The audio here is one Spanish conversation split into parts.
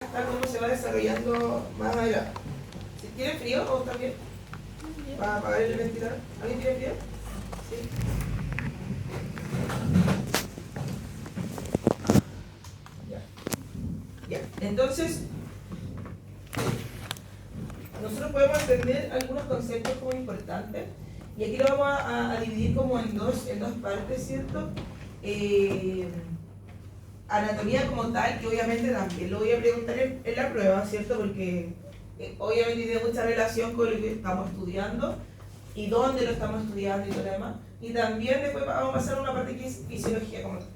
Hasta cómo se va desarrollando más adelante. Si ¿tiene frío o está bien? ¿Para apagar el ventilador? ¿Alguien tiene frío? Sí. Ya. Ya. Entonces, nosotros podemos entender algunos conceptos como importantes. Y aquí lo vamos a dividir como en dos partes, ¿cierto? Anatomía como tal, que obviamente también lo voy a preguntar en la prueba, ¿cierto? Porque obviamente tiene mucha relación con lo que estamos estudiando y dónde lo estamos estudiando y todo lo demás. Y también después vamos a pasar a una parte que es fisiología como tal.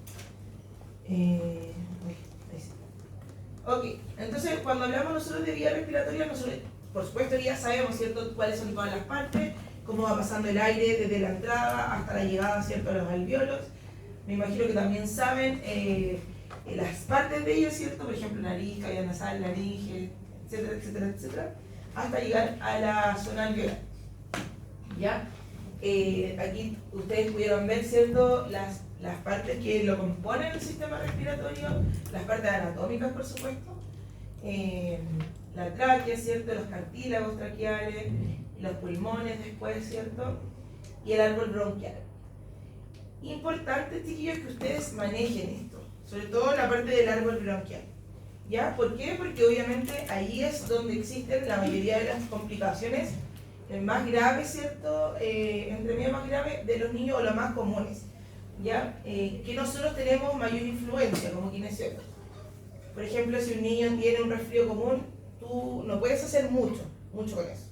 Ok, entonces cuando hablamos nosotros de vía respiratoria, nosotros por supuesto ya sabemos, ¿cierto?, cuáles son todas las partes, cómo va pasando el aire desde la entrada hasta la llegada, ¿cierto?, a los alvéolos. Me imagino que también saben las partes de ellos, ¿cierto? Por ejemplo, nariz, cavidad nasal, laringe, etcétera, etcétera, etcétera, hasta llegar a la zona alveolar. ¿Ya? Aquí ustedes pudieron ver, ¿cierto?, las partes que lo componen el sistema respiratorio, las partes anatómicas, por supuesto, la tráquea, ¿cierto?, los cartílagos traqueales, los pulmones después, ¿cierto?, y el árbol bronquial. Importante, chiquillos, que ustedes manejen esto, sobre todo la parte del árbol bronquial. ¿Ya? ¿Por qué? Porque obviamente ahí es donde existen la mayoría de las complicaciones más graves, ¿cierto? Entre medio más graves de los niños o las más comunes, ¿ya? Que nosotros tenemos mayor influencia como kinesiólogos. Por ejemplo, si un niño tiene un resfrío común, tú no puedes hacer mucho con eso.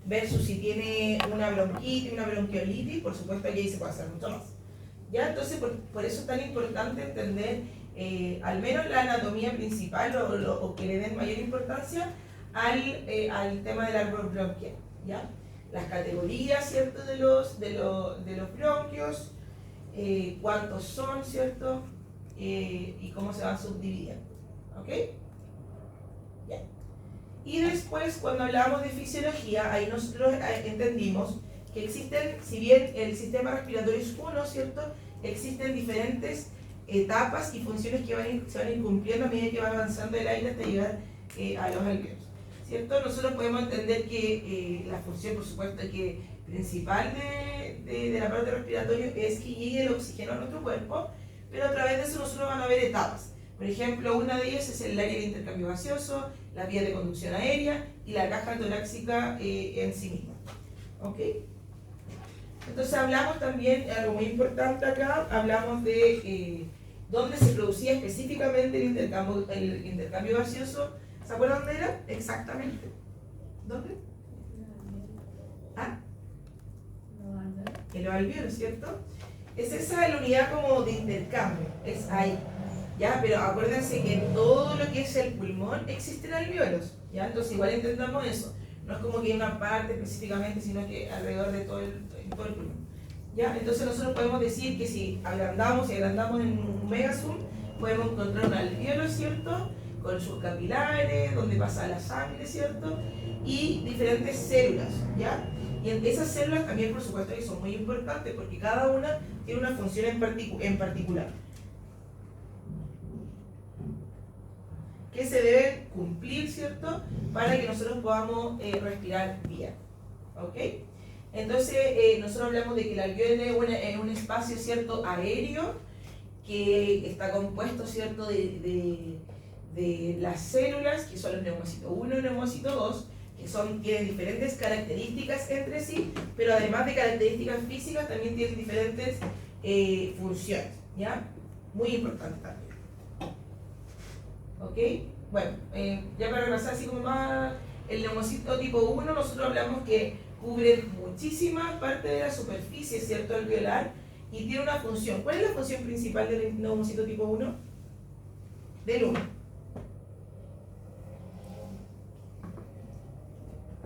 Versus si tiene una bronquitis, una bronquiolitis, por supuesto que ahí se puede hacer mucho más. ¿Ya? Entonces, por eso es tan importante entender al menos la anatomía principal o que le den mayor importancia al tema del árbol bronquial. ¿Ya? Las categorías, ¿cierto?, de los bronquios, cuántos son, ¿cierto?, y cómo se van subdividiendo. ¿Ok? Ya. Y después, cuando hablamos de fisiología, ahí nosotros entendimos que existen, si bien el sistema respiratorio es uno, ¿cierto?, existen diferentes etapas y funciones que se van a ir cumpliendo a medida que va avanzando el aire hasta llegar a los alvéolos, ¿cierto? Nosotros podemos entender que la función, por supuesto, que principal del aparato respiratorio es que llegue el oxígeno a nuestro cuerpo, pero a través de eso nosotros vamos a ver etapas. Por ejemplo, una de ellas es el área de intercambio gaseoso, la vía de conducción aérea y la caja torácica en sí misma. ¿Ok? Entonces hablamos también, algo muy importante acá, hablamos de dónde se producía específicamente el intercambio gaseoso. ¿Se acuerdan dónde era? Exactamente. ¿Dónde? ¿Ah? En los alvéolos, ¿cierto? Es esa la unidad como de intercambio, es ahí. ¿Ya? Pero acuérdense que en todo lo que es el pulmón existen alvéolos, ¿ya? Entonces igual entendamos eso. No es como que hay una parte específicamente, sino que alrededor de todo el pulmón. ¿Ya? Entonces nosotros podemos decir que si agrandamos en un megazoom, podemos encontrar un alvéolo, ¿cierto?, con sus capilares, donde pasa la sangre, ¿cierto?, y diferentes células, ¿ya? Y esas células también, por supuesto, que son muy importantes, porque cada una tiene una función en particular, que se deben cumplir, ¿cierto?, para que nosotros podamos respirar bien. ¿Ok? Entonces, nosotros hablamos de que el alvéolo es un espacio, ¿cierto?, aéreo, que está compuesto, ¿cierto?, de las células, que son los neumocitos 1 y neumocito 2, que tienen diferentes características entre sí, pero además de características físicas, también tienen diferentes funciones, ¿ya? Muy importante también. ¿Ok? Bueno, ya para repasar así como más, el neumocito tipo 1, nosotros hablamos que cubre muchísima parte de la superficie, ¿cierto?, alveolar, y tiene una función. ¿Cuál es la función principal del neumocito tipo 1? Del 1.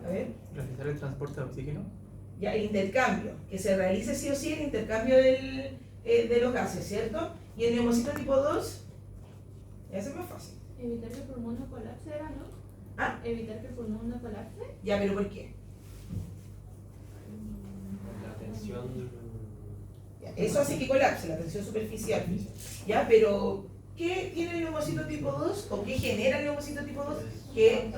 A ver. Realizar el transporte de oxígeno. Ya, el intercambio, que se realice sí o sí el intercambio de los gases, ¿cierto? Y el neumocito tipo 2, ese es más fácil. Evitar que el pulmón no colapse, ¿era, no? ¿Ah? Evitar que el pulmón no colapse. Ya, pero ¿por qué? La tensión. Ya, eso hace que colapse, la tensión superficial. Ya, pero ¿Qué tiene el neumocito tipo 2? ¿O qué genera el neumocito tipo 2? Que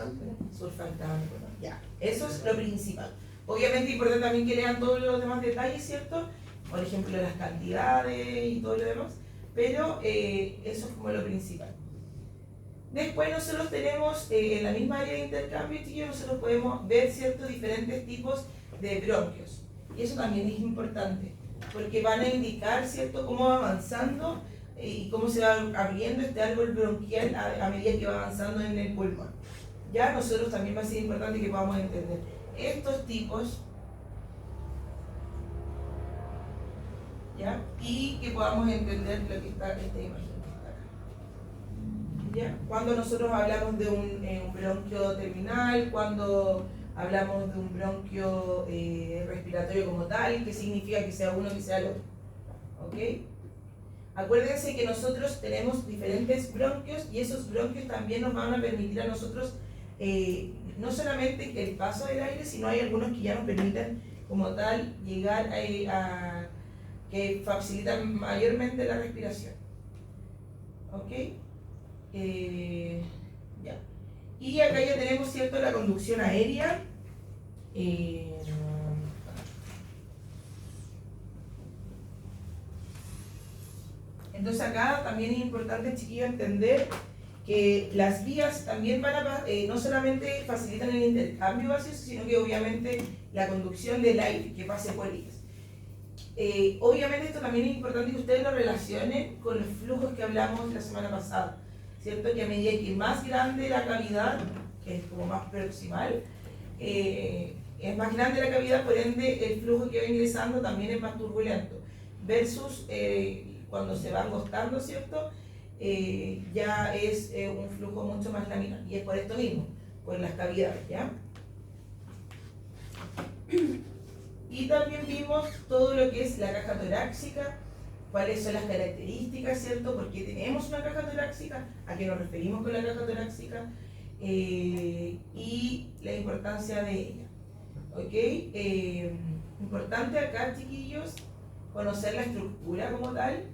surfactante. Ya, eso es lo principal. Obviamente es importante también que lean todos los demás detalles, ¿cierto? Por ejemplo, las cantidades y todo lo demás. Pero eso es como lo principal. Después nosotros tenemos en la misma área de intercambio, chicos, nosotros podemos ver ciertos diferentes tipos de bronquios. Y eso también es importante, porque van a indicar, ¿cierto?, cómo va avanzando y cómo se va abriendo este árbol bronquial a medida que va avanzando en el pulmón. Ya nosotros también va a ser importante que podamos entender estos tipos, ¿ya? Y que podamos entender lo que está esta imagen que está acá. ¿Ya? Cuando nosotros hablamos de un bronquio terminal, cuando hablamos de un bronquio respiratorio como tal, ¿qué significa que sea uno que sea el otro? ¿Ok? Acuérdense que nosotros tenemos diferentes bronquios y esos bronquios también nos van a permitir a nosotros no solamente el paso del aire, sino hay algunos que ya nos permiten como tal llegar a que facilitan mayormente la respiración. ¿Ok? Ya. Y acá ya tenemos, ¿cierto?, la conducción aérea. Entonces acá también es importante, chiquillos, entender que las vías también van a, no solamente facilitan el intercambio gaseoso, sino que obviamente la conducción del aire que pase por ellas. Obviamente esto también es importante que ustedes lo relacionen con los flujos que hablamos la semana pasada, ¿cierto? Que a medida que más grande la cavidad, que es como más proximal, es más grande la cavidad, por ende el flujo que va ingresando también es más turbulento, versus cuando se va angostando, ¿cierto? Ya es un flujo mucho más laminar, y es por esto mismo, por las cavidades, ¿ya? Y también vimos todo lo que es la caja torácica, cuáles son las características, ¿cierto? ¿Por qué tenemos una caja torácica? ¿A qué nos referimos con la caja torácica? Y la importancia de ella. ¿Ok? Importante acá, chiquillos, conocer la estructura como tal,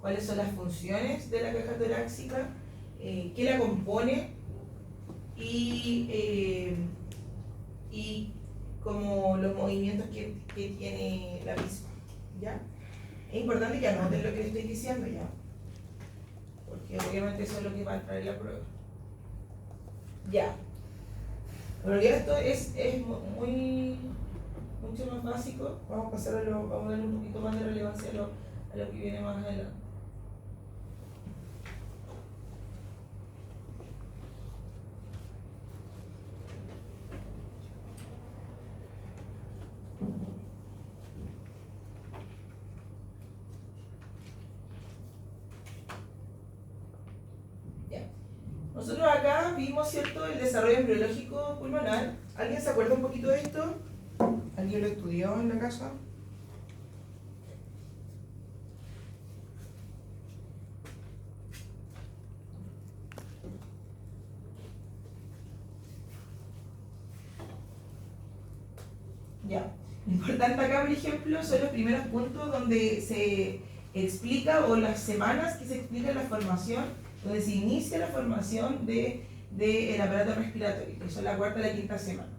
cuáles son las funciones de la caja torácica, qué la compone y como los movimientos que tiene la misma, ¿ya? Es importante que anoten lo que les estoy diciendo, ¿ya? Porque obviamente eso es lo que va a traer la prueba. Ya. Pero ya esto es mucho más básico. Vamos a pasar vamos a darle un poquito más de relevancia a lo que viene más adelante. Nosotros acá vimos, ¿cierto?, el desarrollo embriológico pulmonar. ¿Alguien se acuerda un poquito de esto? ¿Alguien lo estudió en la casa? Ya. Lo importante acá, por ejemplo, son los primeros puntos donde se explica, o las semanas que se explica la formación, donde se inicia la formación del aparato respiratorio, que son la cuarta y la quinta semana.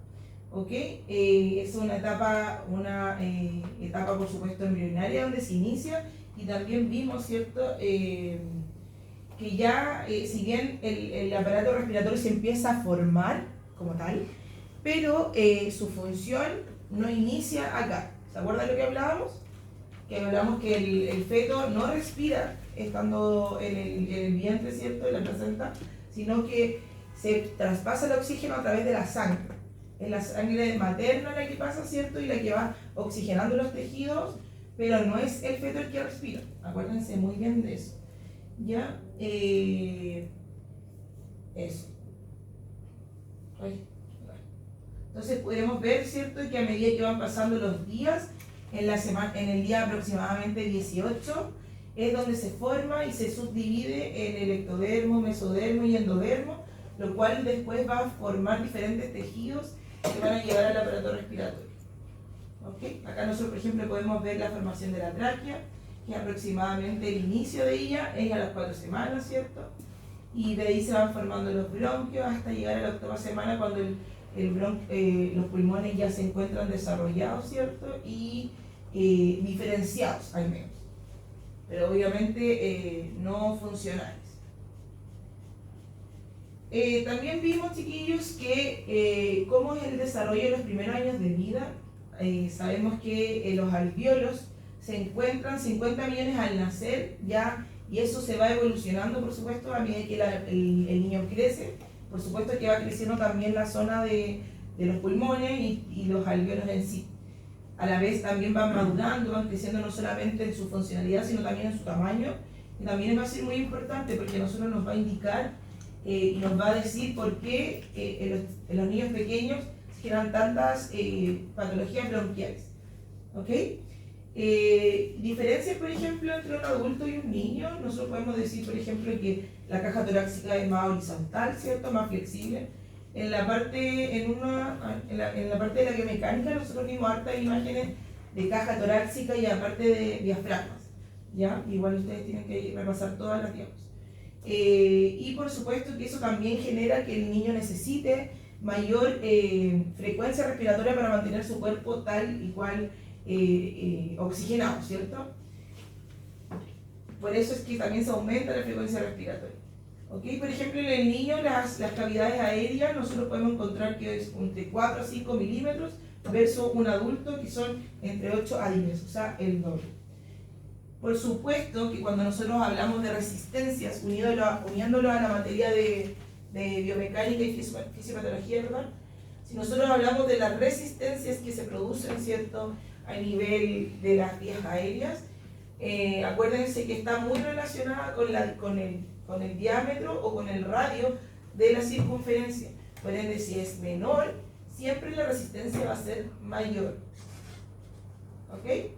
¿Ok? Es una etapa por supuesto embrionaria donde se inicia, y también vimos, ¿cierto?, que ya, si bien el aparato respiratorio se empieza a formar como tal, pero su función no inicia acá. ¿Se acuerdan de lo que hablábamos? Que hablamos que el feto no respira estando en el vientre, ¿cierto?, de la placenta, sino que se traspasa el oxígeno a través de la sangre. Es la sangre materna la que pasa, ¿cierto?, y la que va oxigenando los tejidos, pero no es el feto el que respira. Acuérdense muy bien de eso. ¿Ya? Eso. Entonces podemos ver, ¿cierto?, que a medida que van pasando los días, en el día aproximadamente 18, es donde se forma y se subdivide en el ectodermo, mesodermo y endodermo, lo cual después va a formar diferentes tejidos que van a llevar al aparato respiratorio. ¿Okay? Acá nosotros, por ejemplo, podemos ver la formación de la tráquea, que aproximadamente el inicio de ella es a las 4 semanas, ¿cierto? Y de ahí se van formando los bronquios hasta llegar a la 8ª semana cuando los pulmones ya se encuentran desarrollados, ¿cierto? Y diferenciados al menos, pero obviamente no funcionales. También vimos, chiquillos, que cómo es el desarrollo de los primeros años de vida. Sabemos que los alvéolos se encuentran 50 millones al nacer ya, y eso se va evolucionando, por supuesto, a medida que el niño crece. Por supuesto que va creciendo también la zona de los pulmones y los alvéolos en sí. A la vez también van madurando, van creciendo no solamente en su funcionalidad, sino también en su tamaño. Y también va a ser muy importante porque a nosotros nos va a indicar y nos va a decir por qué en los niños pequeños se generan tantas patologías bronquiales. ¿Ok? Diferencias, por ejemplo, entre un adulto y un niño. Nosotros podemos decir, por ejemplo, que la caja torácica es más horizontal, ¿cierto? Más flexible. En la parte de la biomecánica nosotros vimos hartas imágenes de caja torácica y aparte de diafragmas, ¿ya? Igual ustedes tienen que repasar todas las diapositivas. Y por supuesto que eso también genera que el niño necesite mayor frecuencia respiratoria para mantener su cuerpo tal y cual oxigenado, ¿cierto? Por eso es que también se aumenta la frecuencia respiratoria. ¿Okay? Por ejemplo, en el niño las cavidades aéreas nosotros podemos encontrar que es entre 4 a 5 milímetros versus un adulto que son entre 8 a 10, o sea, el doble. Por supuesto que cuando nosotros hablamos de resistencias, uniéndolo a la materia de biomecánica y fisiopatología, ¿verdad? Si nosotros hablamos de las resistencias que se producen, ¿cierto?, a nivel de las vías aéreas, acuérdense que está muy relacionada con el diámetro o con el radio de la circunferencia. Por ende, si es menor, siempre la resistencia va a ser mayor. ¿Ok?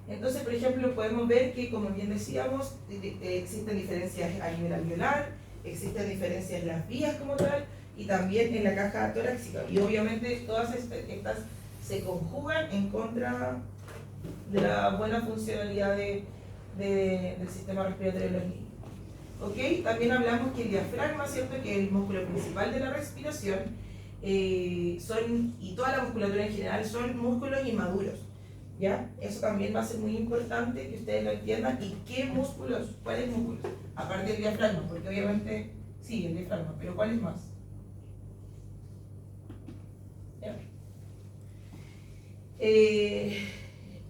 Entonces, por ejemplo, podemos ver que, como bien decíamos, existen diferencias a nivel alveolar, existen diferencias en las vías como tal, y también en la caja torácica. Y obviamente todas estas se conjugan en contra de la buena funcionalidad del sistema respiratorio de los niños. ¿Okay? También hablamos que el diafragma, ¿cierto?, que es el músculo principal de la respiración, y toda la musculatura en general son músculos inmaduros. ¿Ya? Eso también va a ser muy importante que ustedes lo entiendan. ¿Y qué músculos? ¿Cuáles músculos? Aparte del diafragma, porque obviamente sí, el diafragma, pero ¿cuáles más? ¿Ya?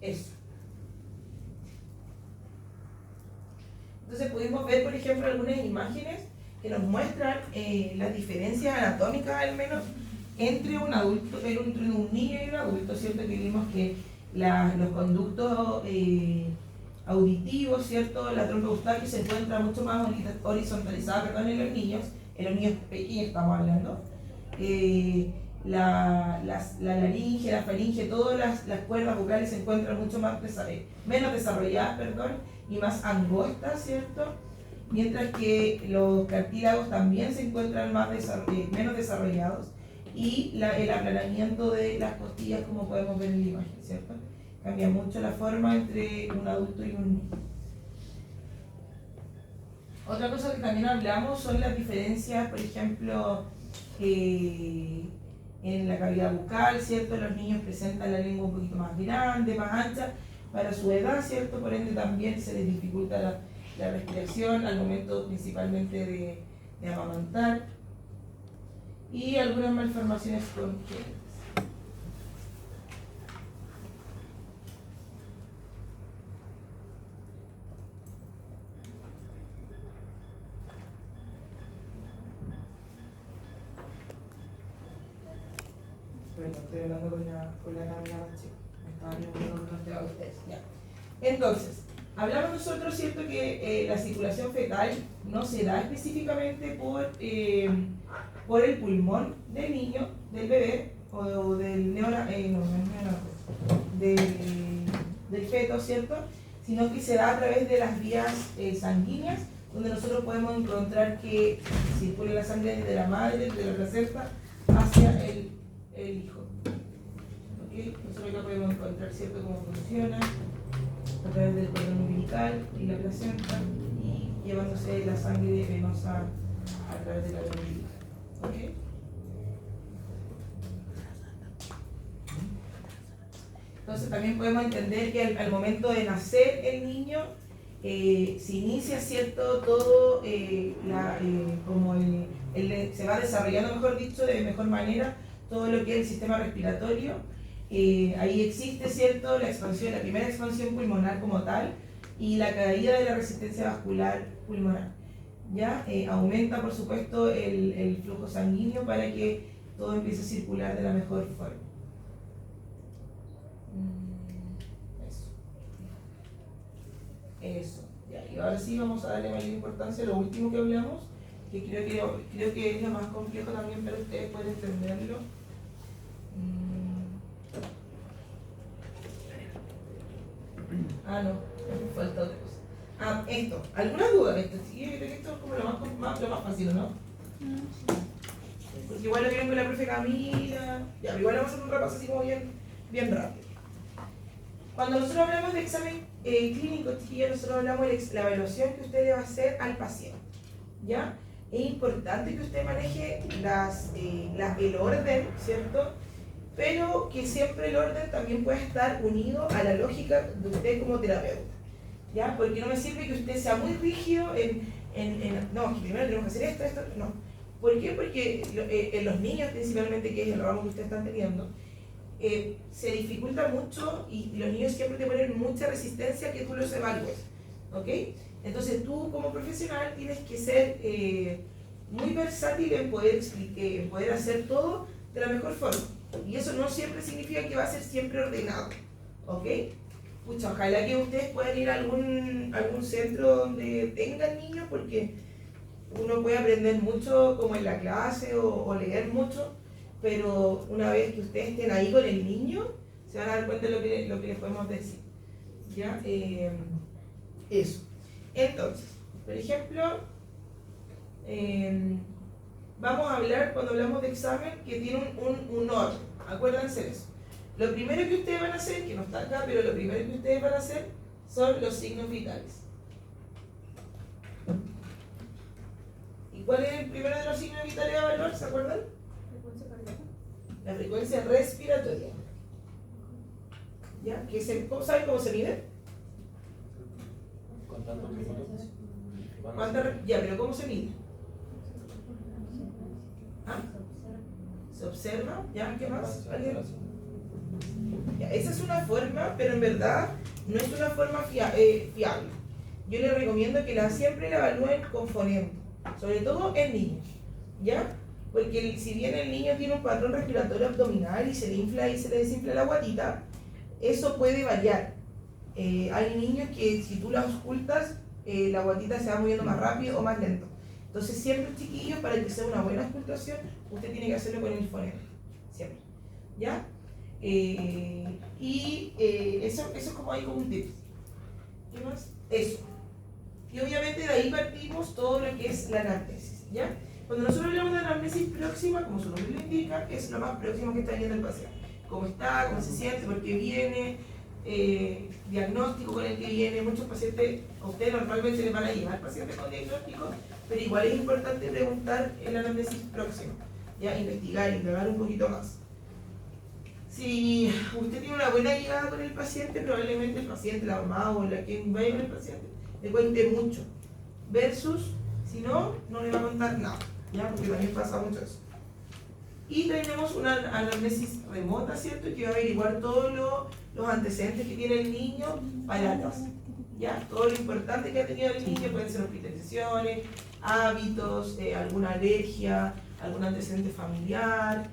Eso. Entonces pudimos ver, por ejemplo, algunas imágenes que nos muestran las diferencias anatómicas al menos entre un adulto, entre un niño y un adulto, ¿cierto? Que vimos que los conductos auditivos, ¿cierto? La trompa eustaquio se encuentra mucho más horizontalizada, en los niños pequeños estamos hablando. La laringe, la faringe, todas las cuerdas vocales se encuentran mucho más menos desarrolladas, y más angostas, ¿cierto? Mientras que los cartílagos también se encuentran menos desarrollados, y el aplanamiento de las costillas, como podemos ver en la imagen, ¿cierto? Cambia mucho la forma entre un adulto y un niño. Otra cosa que también hablamos son las diferencias, por ejemplo, en la cavidad bucal, ¿cierto? Los niños presentan la lengua un poquito más grande, más ancha para su edad, ¿cierto? Por ende también se les dificulta la respiración al momento principalmente de amamantar, y algunas malformaciones congénitas. Bueno, estoy hablando con la cámara más chica. Me estaba viendo con los ustedes. Ya. Entonces, hablamos nosotros, ¿cierto?, que la circulación fetal no se da específicamente por el pulmón del niño, del bebé, o del del feto, ¿cierto?, sino que se da a través de las vías sanguíneas, donde nosotros podemos encontrar que circula la sangre desde la madre, desde la placenta, hacia el hijo. ¿Ok? ¿ok? Nosotros acá podemos encontrar, ¿cierto?, cómo funciona a través del cordón umbilical y la placenta y llevándose la sangre venosa a través de la vena umbilical, ¿ok? Entonces también podemos entender que al momento de nacer el niño se inicia, ¿cierto?, todo como se va desarrollando, mejor dicho, de mejor manera todo lo que es el sistema respiratorio. Ahí existe, ¿cierto?, la primera expansión pulmonar como tal y la caída de la resistencia vascular pulmonar. ¿Ya? Aumenta, por supuesto, el flujo sanguíneo para que todo empiece a circular de la mejor forma. Eso. Ya, y ahora sí vamos a darle mayor importancia a lo último que hablamos, que creo que es lo más complejo también para ustedes poder entenderlo. No, me falta otra cosa. Esto. ¿Alguna duda de esto? Sí, yo creo que esto es como lo más fácil, ¿no? Porque igual lo vieron con la profe Camila. Ya, pero igual vamos a hacer un repaso así como bien rápido. Cuando nosotros hablamos de examen clínico, chiquillos, nosotros hablamos de la evaluación que usted debe hacer al paciente. ¿Ya? Es importante que usted maneje el orden, ¿cierto? Pero que siempre el orden también pueda estar unido a la lógica de usted como terapeuta. ¿Ya? Porque no me sirve que usted sea muy rígido no, que primero tenemos que hacer esto, no. ¿Por qué? Porque en los niños principalmente, que es el ramo que ustedes están teniendo, se dificulta mucho y los niños siempre te ponen mucha resistencia a que tú los evalúes, ¿ok? Entonces tú como profesional tienes que ser muy versátil en poder hacer todo de la mejor forma. Y eso no siempre significa que va a ser siempre ordenado, ¿ok? Pucha, ojalá que ustedes puedan ir a algún centro donde tengan niños, porque uno puede aprender mucho como en la clase o leer mucho, pero una vez que ustedes estén ahí con el niño, se van a dar cuenta de lo que les podemos decir. ¿Ya? Eso. Entonces, por ejemplo, vamos a hablar, cuando hablamos de examen, que tiene un orden. Acuérdense de eso. Lo primero que ustedes van a hacer, que no está acá, pero lo primero que ustedes van a hacer son los signos vitales. ¿Y cuál es el primero de los signos vitales a evaluar? ¿Se acuerdan? La frecuencia respiratoria. ¿Ya? ¿Saben cómo se mide? Contando minutos. Ya, pero ¿cómo se mide? ¿Se observa? ¿Ya? ¿Qué más? ¿Alguien? Ya, esa es una forma, pero en verdad no es una forma fiable. Yo les recomiendo que siempre la evalúen con fonema, sobre todo en niños. ¿Ya? Porque si bien el niño tiene un patrón respiratorio abdominal y se le infla y se le desinfla la guatita, eso puede variar. Hay niños que si tú las ocultas, la guatita se va moviendo más rápido o más lento. Entonces siempre, chiquillos, para que sea una buena ocultación, usted tiene que hacerlo con el fonema. Siempre. ¿Ya? Eso es como ahí como un tip. ¿Qué más? Eso. Y obviamente de ahí partimos todo lo que es la anamnesis. ¿Ya? Cuando nosotros hablamos de anamnesis próxima, como su nombre lo indica, es lo más próximo que está viendo el paciente. Cómo está, cómo se siente, por qué viene, diagnóstico con el que viene. Muchos pacientes, a ustedes normalmente les van a llevar pacientes con diagnóstico, pero igual es importante preguntar en la anamnesis próxima, ya investigar, indagar un poquito más. Si usted tiene una buena llegada con el paciente, probablemente el paciente, la mamá o la que vaya con el paciente, le cuente mucho, versus si no, no le va a contar nada, ¿ya? Porque también pasa mucho eso. Y tenemos una anamnesis remota, ¿cierto? Que va a averiguar todos los antecedentes que tiene el niño para atrás, ¿ya? Todo lo importante que ha tenido el niño, pueden ser hospitalizaciones, hábitos, alguna alergia, algún antecedente familiar,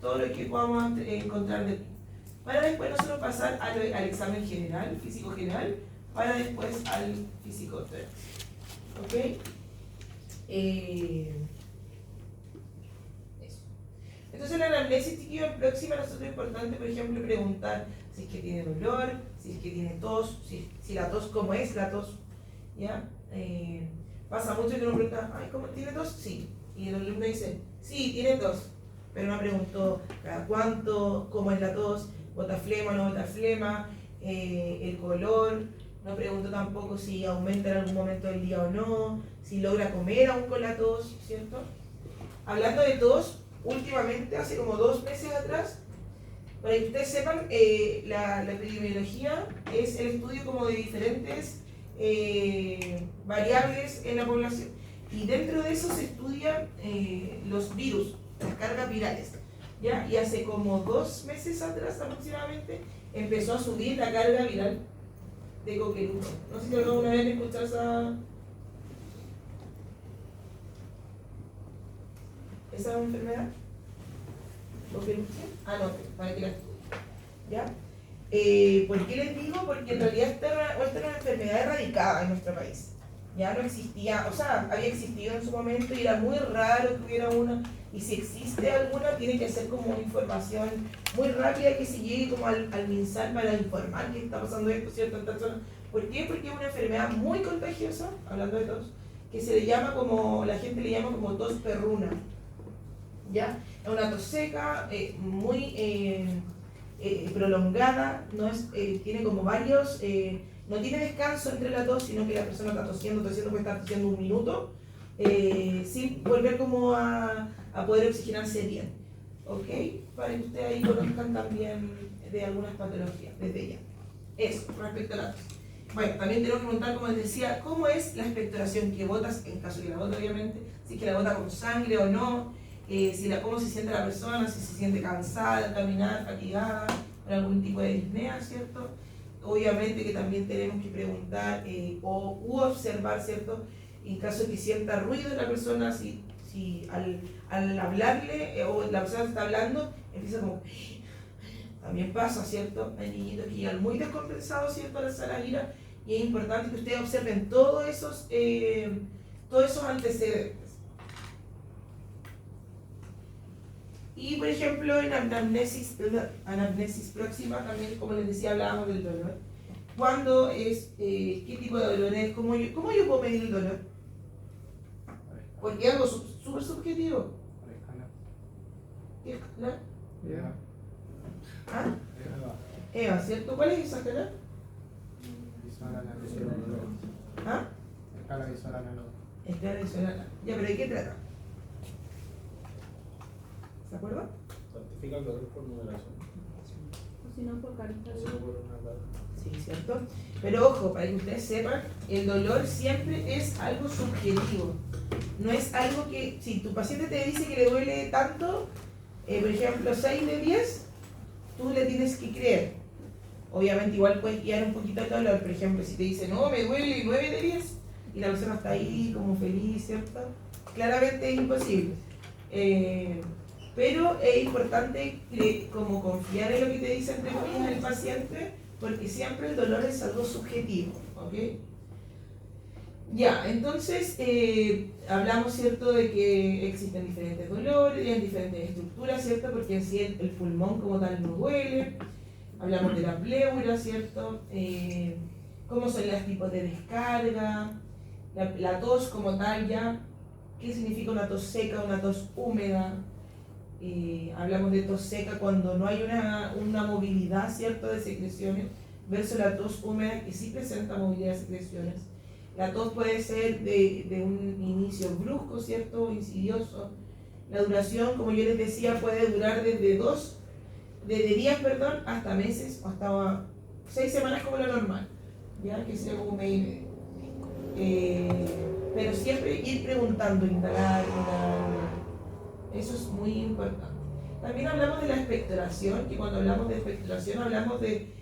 todo lo que podamos encontrar de ti. Para después nosotros pasar al examen general, físico general, para después al físico teórico. ¿Ok? Eso. Entonces la anamnesis, chiquillos, próxima, nosotros es importante, por ejemplo, preguntar si es que tiene dolor, si es que tiene tos, si la tos, ¿cómo es la tos? ¿Ya? Pasa mucho que uno pregunta, ay, ¿cómo tiene tos? Sí. Y el alumno dice, sí, tiene tos. pero no preguntó cada cuánto, cómo es la tos, bota flema o no bota flema, el color, no preguntó tampoco si aumenta en algún momento del día o no, si logra comer aún con la tos, ¿cierto? Hablando de tos, últimamente, hace como 2 meses atrás, para que ustedes sepan, la epidemiología es el estudio como de diferentes variables en la población. Y dentro de eso se estudian los virus, las cargas virales. ¿Ya? Y hace como 2 meses atrás aproximadamente empezó a subir la carga viral de coqueluche. No sé si alguna vez escuchado esa enfermedad. ¿Coqueluche? Ah, no, para que la estudien. ¿Ya? ¿Por qué les digo? Porque en realidad esta era una enfermedad erradicada en nuestro país. Ya no existía, o sea, había existido en su momento y era muy raro que hubiera una, y si existe alguna tiene que ser como información muy rápida que se llegue como al MinSal para informar que está pasando esto, ¿cierto? En tal zona. ¿Por qué? Porque es una enfermedad muy contagiosa, hablando de tos, que se le llama como, la gente le llama como tos perruna. ¿Ya? Es una tos seca, muy prolongada, no es, tiene como varios... no tiene descanso entre la tos, sino que la persona está tosiendo, puede estar tosiendo 1 minuto, sin volver como a poder oxigenarse bien. ¿Ok? Para que ustedes ahí conozcan también de algunas patologías desde ya. Eso, respecto a la tos. Bueno, también tenemos que contar, como les decía, cómo es la expectoración que botas, en caso de que la bota obviamente, si es que la bota con sangre o no, cómo se siente la persona, si se siente cansada al caminar, fatigada, por algún tipo de disnea, ¿cierto? Obviamente que también tenemos que preguntar u observar, ¿cierto? En caso de que sienta ruido de la persona, si al hablarle o la persona está hablando, empieza como... También pasa, ¿cierto? Hay niñitos que llegan muy descompensados, ¿cierto? A la sala de ira, y es importante que ustedes observen todos esos antecedentes. Y por ejemplo, en anamnesis próxima, también, como les decía, hablábamos del dolor. ¿Cuándo es? ¿Qué tipo de dolor es? ¿Cómo yo puedo medir el dolor? Porque es algo súper subjetivo. ¿Qué escala? ¿Ah? Eva, ¿cierto? ¿Cuál es esa escala? ¿Ah? Escala visual análoga. Escala visual análoga. Ya, pero ¿de qué trata? ¿Se acuerdan? Cuantifica el dolor por numeración. O si no, por carita de... Solo por una tabla. Sí, ¿cierto? Pero ojo, para que ustedes sepan, el dolor siempre es algo subjetivo. No es algo que, si tu paciente te dice que le duele tanto, por ejemplo, 6 de 10, tú le tienes que creer. Obviamente igual puedes guiar un poquito el dolor. Por ejemplo, si te dice, no, me duele 9 de 10, y la persona está ahí como feliz, ¿cierto? Claramente es imposible. Pero es importante como confiar en lo que te dice entre comillas el paciente, porque siempre el dolor es algo subjetivo, ¿ok? Ya, entonces hablamos, ¿cierto?, de que existen diferentes dolores, en diferentes estructuras, ¿cierto?, porque en sí el pulmón como tal no duele. Hablamos de la pleura, ¿cierto?, cómo son los tipos de descarga, la tos como tal ya, qué significa una tos seca, una tos húmeda. Hablamos de tos seca cuando no hay una movilidad, ¿cierto?, de secreciones, versus la tos húmeda que sí presenta movilidad de secreciones. La tos puede ser de un inicio brusco, ¿cierto?, insidioso. La duración, como yo les decía, puede durar desde días, hasta meses o hasta 6 semanas como lo normal, ya que sea como un mes y medio. Pero siempre ir preguntando, indagar. Eso es muy importante. También hablamos de la expectoración, que cuando hablamos de expectoración hablamos de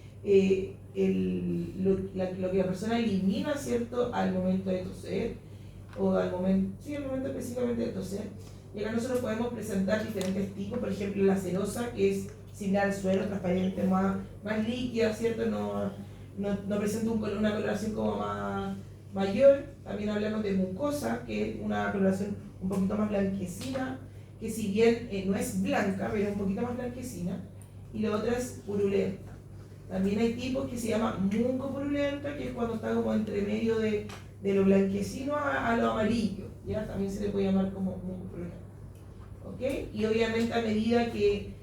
lo que la persona elimina, ¿cierto?, al momento de toser, o al momento específicamente de toser. Y acá nosotros podemos presentar diferentes tipos, por ejemplo la serosa, que es similar al suero, transparente, más líquida, ¿cierto? No presenta una coloración como más mayor. También hablamos de mucosa, que es una coloración un poquito más blanquecina, que si bien no es blanca, pero es un poquito más blanquecina, y la otra es purulenta. También hay tipos que se llaman mucopurulenta, que es cuando está como entre medio de lo blanquecino a lo amarillo, ¿ya? También se le puede llamar como mucopurulenta. ¿ok? Y obviamente a medida que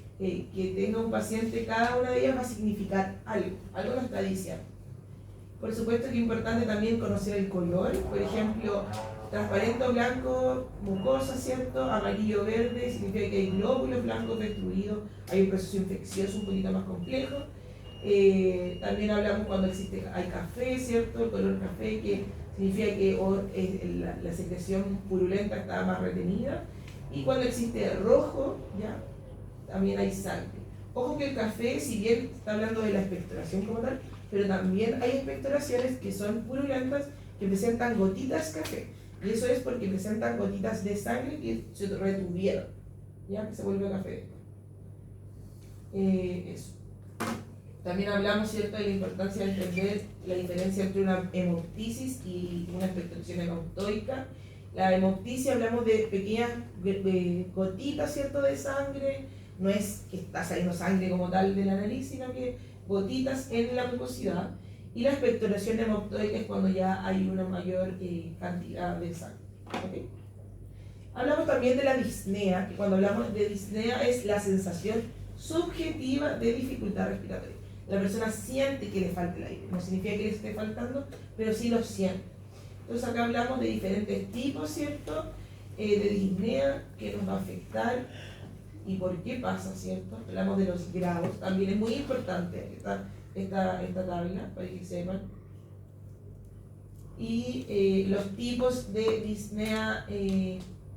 tenga un paciente, cada una de ellas va a significar algo nos está diciendo. Por supuesto que es importante también conocer el color, por ejemplo, transparente o blanco, mucosa, ¿cierto? Amarillo verde significa que hay glóbulos blancos destruidos, hay un proceso infeccioso un poquito más complejo. También hablamos cuando hay café, ¿cierto? El color café, que significa que la secreción purulenta está más retenida. Y cuando existe rojo, ¿ya? También hay sangre. Ojo que el café, si bien está hablando de la expectoración como tal, pero también hay expectoraciones que son purulentas, que presentan gotitas café. Y eso es porque presentan gotitas de sangre que se retuvieron, ¿ya? Que se vuelve café. Eso. También hablamos, ¿cierto?, de la importancia de entender la diferencia entre una hemoptisis y una expectoración hemoptoica. La hemoptisis hablamos de pequeñas gotitas, ¿cierto?, de sangre. No es que está saliendo sangre como tal de la nariz, sino que gotitas en la mucosidad. Y la expectoración hemoptoica es cuando ya hay una mayor cantidad de sangre. ¿Okay? Hablamos también de la disnea, que cuando hablamos de disnea es la sensación subjetiva de dificultad respiratoria. La persona siente que le falta el aire, no significa que le esté faltando, pero sí lo siente. Entonces acá hablamos de diferentes tipos, ¿cierto?, de disnea que nos va a afectar y por qué pasa, ¿cierto? Hablamos de los grados, también es muy importante esta tabla para que sepan. Y los tipos de disnea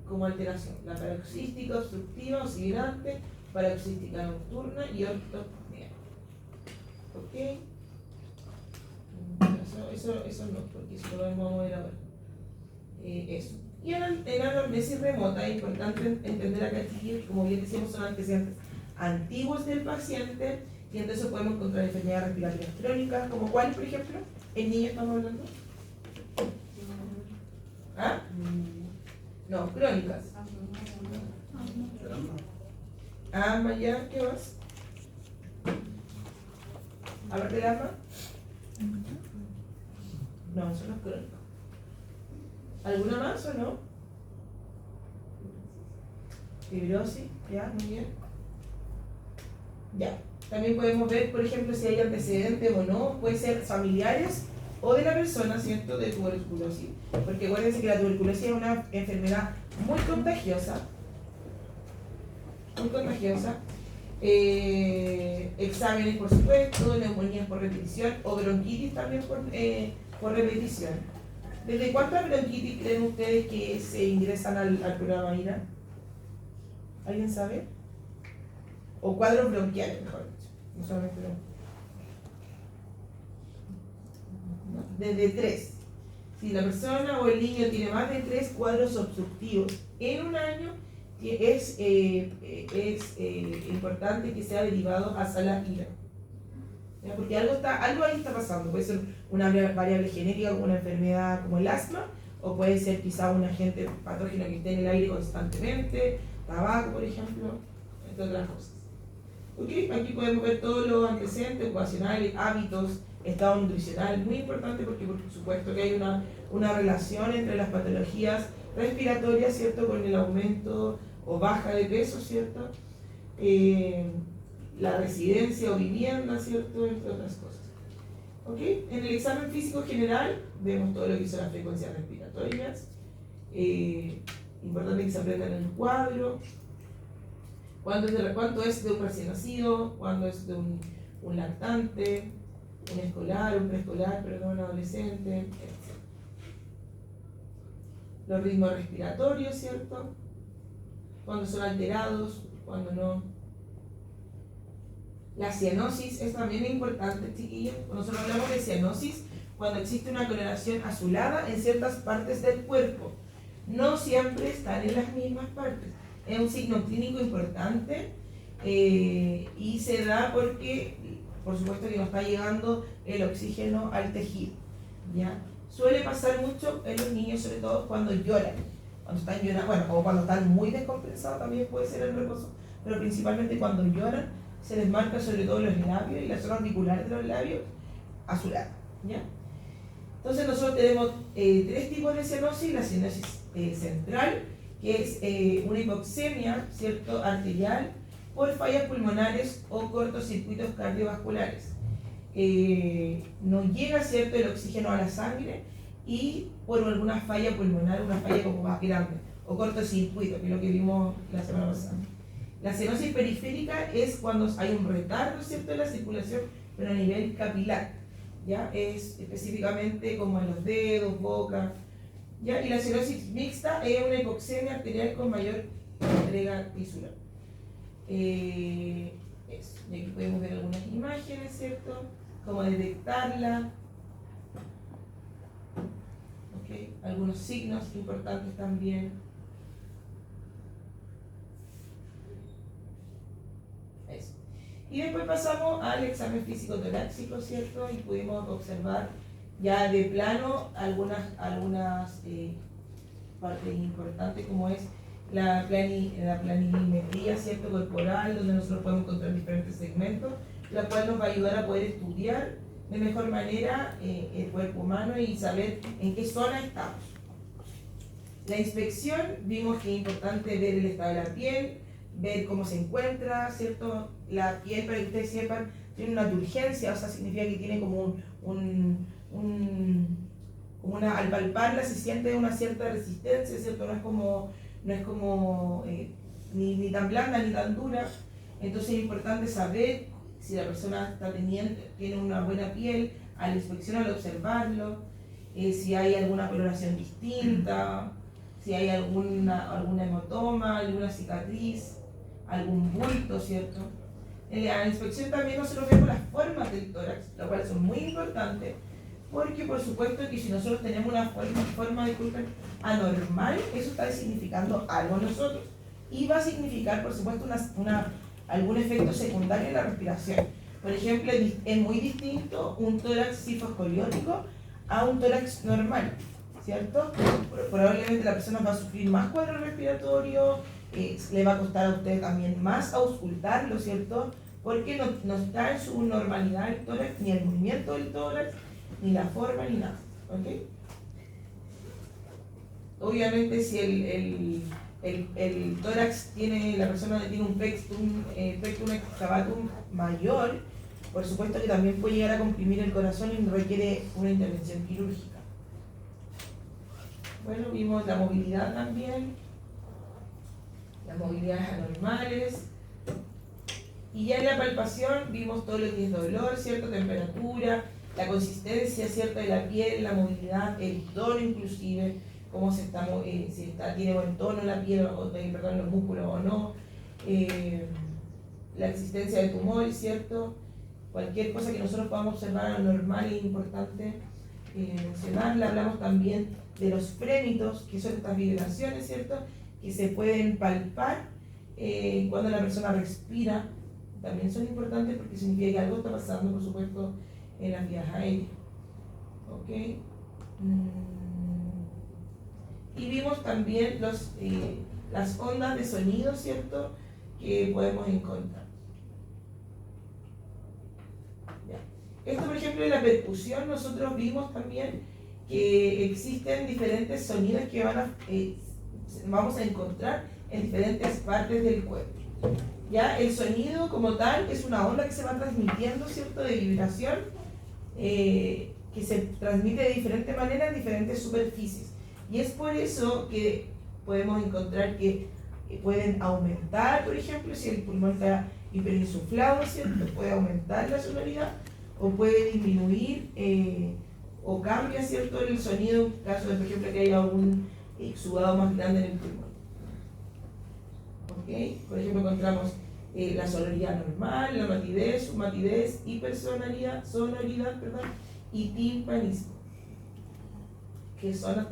como alteración: la paroxística obstructiva o sibilante, paroxística nocturna y ortopnea. ¿Ok? Eso no, porque eso lo vamos a ver ahora. Eso. Y en la anamnesis remota es importante entender acá, chiquillos, como bien decíamos, son antecedentes antiguos del paciente, y entonces podemos encontrar enfermedades respiratorias crónicas, como ¿cuál, por ejemplo? ¿En niños estamos hablando? ¿Ah? No, crónicas. Asma, ¿ya? ¿Qué más? ¿Aparte del asma? No, eso no es crónico. ¿Alguna más o no? Fibrosis, ya, muy bien. Ya. También podemos ver, por ejemplo, si hay antecedentes o no, puede ser familiares o de la persona, ¿cierto?, de tuberculosis. Porque acuérdense que la tuberculosis es una enfermedad muy contagiosa. Muy contagiosa. Exámenes, por supuesto, neumonías por repetición o bronquitis también por repetición. ¿Desde cuántas bronquitis creen ustedes que se ingresan al programa IRA? ¿Alguien sabe? O cuadros bronquiales, mejor dicho. No solamente desde 3. Si la persona o el niño tiene más de 3 cuadros obstructivos en un año, es importante que sea derivado a sala IRA. ¿Ya? Porque algo ahí está pasando. Puede ser una variable genética como una enfermedad como el asma, o puede ser quizá un agente patógeno que esté en el aire constantemente, tabaco, por ejemplo, entre otras cosas. ¿Okay? Aquí podemos ver todos los antecedentes ocupacionales, hábitos, estado nutricional, muy importante porque por supuesto que hay una relación entre las patologías respiratorias, ¿cierto?, con el aumento o baja de peso, ¿cierto? La residencia o vivienda, ¿cierto?, entre otras cosas. ¿Ok? En el examen físico general vemos todo lo que son las frecuencias respiratorias. Importante que se aprendan el cuadro. ¿Cuánto es de un recién nacido? ¿Cuánto es de un lactante? ¿Un escolar? ¿Un preescolar? ¿Un adolescente? Etc. Los ritmos respiratorios, ¿cierto? ¿Cuándo son alterados? ¿Cuándo no? La cianosis es también importante, chiquillos. Nosotros hablamos de cianosis cuando existe una coloración azulada en ciertas partes del cuerpo. No siempre están en las mismas partes. Es un signo clínico importante y se da porque, por supuesto, que no está llegando el oxígeno al tejido, ¿ya? Suele pasar mucho en los niños, sobre todo cuando lloran. Cuando están llorando, bueno, o cuando están muy descompensados también puede ser el reposo, pero principalmente cuando lloran se les marca sobre todo los labios y las zonas auriculares de los labios azuladas, ¿ya? Entonces nosotros tenemos 3 tipos de cianosis: la cianosis central, que es una hipoxemia, ¿cierto?, arterial por fallas pulmonares o cortocircuitos cardiovasculares. No llega, ¿cierto?, el oxígeno a la sangre y por alguna falla pulmonar, una falla como más grande, o cortocircuito, que es lo que vimos la semana pasada. La cianosis periférica es cuando hay un retardo, ¿cierto?, de la circulación, pero a nivel capilar, ¿ya? Es específicamente como en los dedos, boca, ¿ya? Y la cianosis mixta es una hipoxemia arterial con mayor entrega tisular. Eso. Y aquí podemos ver algunas imágenes, ¿cierto?, cómo detectarla. Okay. Algunos signos importantes también. Eso. Y después pasamos al examen físico torácico, ¿cierto? Y pudimos observar ya de plano algunas partes importantes, como es la planimetría, ¿cierto?, corporal, donde nosotros podemos encontrar diferentes segmentos, la cual nos va a ayudar a poder estudiar de mejor manera el cuerpo humano y saber en qué zona estamos. La inspección, vimos que es importante ver el estado de la piel, ver cómo se encuentra, ¿cierto? La piel, para que ustedes sepan, tiene una turgencia, o sea, significa que tiene como al palparla se siente una cierta resistencia, ¿cierto? No es como ni tan blanda ni tan dura. Entonces es importante saber si la persona tiene una buena piel, a la inspección, al observarlo, si hay alguna coloración distinta, si hay alguna hematoma, alguna cicatriz, algún bulto, ¿cierto? En la inspección también nosotros vemos las formas del tórax, las cuales son muy importantes, porque por supuesto que si nosotros tenemos una forma anormal, eso está significando algo en nosotros. Y va a significar, por supuesto, algún efecto secundario en la respiración. Por ejemplo, es muy distinto un tórax cifoscoliótico a un tórax normal, ¿cierto? Probablemente la persona va a sufrir más cuadro respiratorio, le va a costar a usted también más auscultarlo, ¿cierto? Porque no está en su normalidad el tórax, ni el movimiento del tórax, ni la forma, ni nada, ¿ok? Obviamente si el tórax la persona tiene un pectum excavatum mayor, por supuesto que también puede llegar a comprimir el corazón y requiere una intervención quirúrgica. Bueno, vimos la movilidad también, las movilidades anormales, y ya en la palpación vimos todo lo que es dolor, ¿cierto? Temperatura, la consistencia, ¿cierto?, de la piel, la movilidad, el tono inclusive, cómo tiene buen tono la piel, los músculos o no, la existencia de tumores, ¿cierto? Cualquier cosa que nosotros podamos observar anormal es importante mencionarla. Hablamos también de los frénitos, que son estas vibraciones, ¿cierto?, que se pueden palpar cuando la persona respira. También son importantes porque significa que algo está pasando, por supuesto, en las vías aéreas. ¿Ok? Y vimos también las ondas de sonido, ¿cierto?, que podemos encontrar. Ya. Esto, por ejemplo, en la percusión, nosotros vimos también que existen diferentes sonidos que vamos a encontrar en diferentes partes del cuerpo. Ya, el sonido como tal es una onda que se va transmitiendo, ¿cierto?, de vibración, que se transmite de diferente manera en diferentes superficies. Y es por eso que podemos encontrar que pueden aumentar, por ejemplo, si el pulmón está hiperinsuflado, ¿cierto?, puede aumentar la sonoridad, o puede disminuir o cambia, ¿cierto?, el sonido en caso de, por ejemplo, que haya un exudado más grande en el pulmón. ¿Okay? Por ejemplo, encontramos la sonoridad normal, la matidez, submatidez, hipersonoridad, y timpanismo, que son las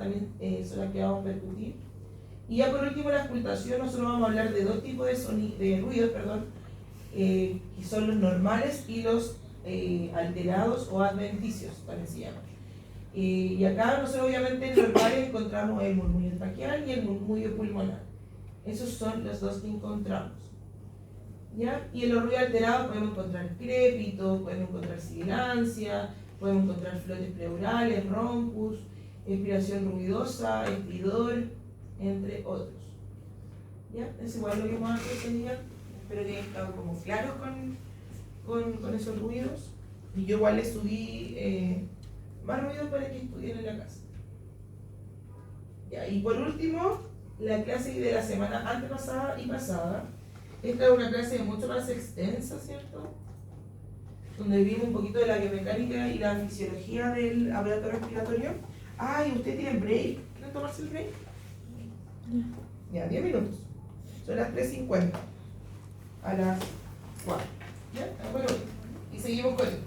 que vamos a percutir. Y ya por último, la auscultación, nosotros vamos a hablar de dos tipos de ruidos, que son los normales y los alterados o adventicios, también se llaman. Y acá nosotros obviamente en normales encontramos el murmullo traqueal y el murmullo pulmonar. Esos son los dos que encontramos. ¿Ya? Y en los ruidos alterados podemos encontrar crépitos, podemos encontrar sibilancia, podemos encontrar flotes pleurales, rompus, expiración ruidosa, estridor, entre otros. ¿Ya? Es igual lo que vamos a hacer este día. Espero que hayan estado como claros con esos ruidos. Y yo igual les subí más ruidos para que estudien en la casa. Ya, y por último, la clase de la semana antepasada y pasada. Esta es una clase mucho más extensa, ¿cierto? Donde vimos un poquito de la biomecánica y la fisiología del aparato respiratorio. Ah, y usted tiene break. ¿Quieren tomarse el break? Ya, 10 minutos. Son las 3:50. A las 4. ¿Ya? Bueno, y seguimos con esto.